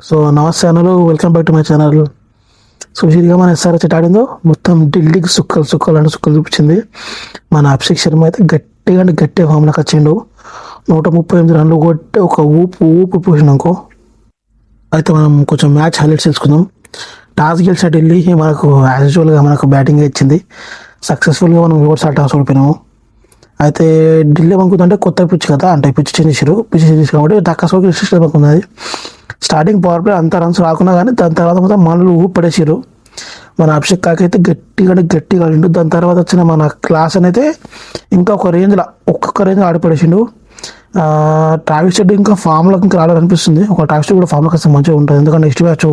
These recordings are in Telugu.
సో నమస్తే అన్నలు, welcome back to my channel. So సీరియస్గా మన ఎస్ఆర్హెచ్ ఆడిందో మొత్తం ఢిల్లీకి సుక్కలు చూపించింది. మన అభిషేక్ శర్మ అయితే గట్టిగా అంటే గట్టి ఫామ్లోకి వచ్చిండు. 138 రన్లు కొట్టి ఒక ఊపు పోసినాకో అయితే మనం కొంచెం మ్యాచ్ హైలైట్స్ తెలుసుకుందాం. టాస్ గెలిచిన ఢిల్లీ మనకు యాజ్ యూజువల్గా మనకు బ్యాటింగ్ ఇచ్చింది. సక్సెస్ఫుల్గా మనం రివర్స్ టాస్ ఓడిపోయినాము. అయితే ఢిల్లీ అనుకుందంటే కొత్త పిచ్ కదా, అంటే పిచ్ చేంజ్ కాబట్టి దక్కసోకి సిస్టమ్ అనుకున్నది. స్టార్టింగ్ పవర్ ప్లే అంత రన్స్ రాకున్నా కానీ దాని తర్వాత మొత్తం మనలు పడేసారు. మన అభిషేక్ కాకైతే గట్టిగా ఆడిండు. దాని తర్వాత వచ్చిన మన క్లాస్ అయితే ఇంకా ఒక్కొక్క రేంజ్లో ఆడిపడేసిండు. ట్రావిస్ హెడ్ ఇంకా ఫామ్లోకి ఇంకా రావాలనిపిస్తుంది. ఒక ట్రావిస్ హెడ్ కూడా ఫామ్లోకి వస్తే మంచిగా ఉంటుంది. ఎందుకంటే నెక్స్ట్ మ్యాచ్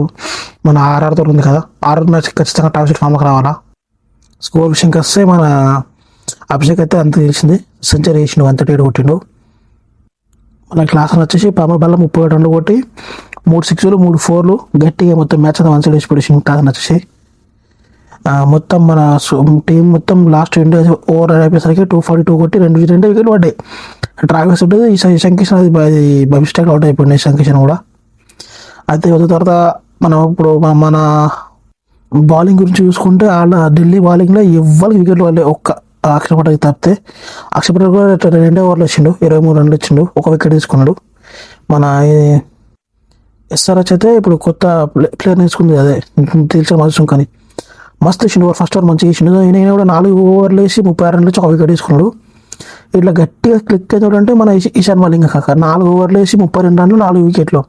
మన ఆర్ఆర్తో ఉంది కదా, ఆర్ఆర్ మ్యాచ్ ఖచ్చితంగా ట్రావిస్ హెడ్ ఫామ్లోకి రావాలా. స్కోర్ విషయంకి వస్తే మన అభిషేక్ అయితే అంత తెలిసింది, సెంచరీ వేసిండు, 138 కొట్టిండు. మన క్లాస్ వచ్చేసి పామర్ బల్ల 37 రన్లు కొట్టి 3 సిక్స్లు 3 4లు గట్టిగా మొత్తం మ్యాచ్ అంతా 1 సైడ్ వేసి పడేసిండు. క్లాస్ వచ్చేసి మొత్తం మన టీం మొత్తం లాస్ట్ 20 ఓవర్ అయిపోయేసరికి 242 కొట్టి 2 వికెట్లు పడ్డాయి. ట్రావెల్స్ ఉంటుంది ఇషాన్ కిషన్, అది బై మిస్టేక్ అవుట్ అయిపోయింది ఇషాన్ కిషన్ కూడా. అయితే తర్వాత మనం ఇప్పుడు మన బౌలింగ్ గురించి చూసుకుంటే ఢిల్లీ బౌలింగ్లో ఎవరికి వికెట్లు పడలే. ఒక్క అక్షర్ పటేల్ తప్పితే, అక్షర్ పటేల్ కూడా 2 ఓవర్లు ఇచ్చిండు, 23 రన్లు ఇచ్చిండు, 1 వికెట్ తీసుకున్నాడు. మన ఎస్ఆర్హెచ్ అయితే ఇప్పుడు కొత్త ప్లేయర్ నేర్చుకుంది, అదే తెలిసిన మధుసం కానీ మస్తు ఇచ్చిండు. ఫస్ట్ ఓవర్ మంచిగా ఇచ్చిండు. ఈయన కూడా 4 ఓవర్లు వేసి 36 రన్లు ఇచ్చి 1 వికెట్ తీసుకున్నాడు. ఇట్లా గట్టిగా క్లిక్ అయితే మన ఇషాన్ మలింగ కాక 4 ఓవర్లు వేసి 32 రన్లు 4 వికెట్లు.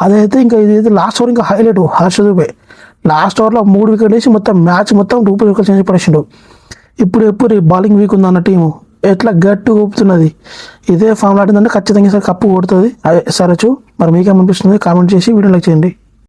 అదైతే ఇంకా ఇది లాస్ట్ ఓవర్ ఇంకా హైలైట్ హర్ష దూబే లాస్ట్ ఓవర్లో 3 వికెట్లు వేసి మొత్తం మ్యాచ్ మొత్తం 2 వికెట్లు చేంజ్ పడేసిండు. ఇప్పుడు బౌలింగ్ వీక్ ఉందన్న టీము ఎట్లా గట్టి ఊపుతున్నది. ఇదే ఫామ్ ఆడిందంటే ఖచ్చితంగా కప్పు కొడుతుంది ఎస్ఆర్హెచ్. మరి మీకేమనిపిస్తుంది కామెంట్ చేసి వీడియో లైక్ చేయండి.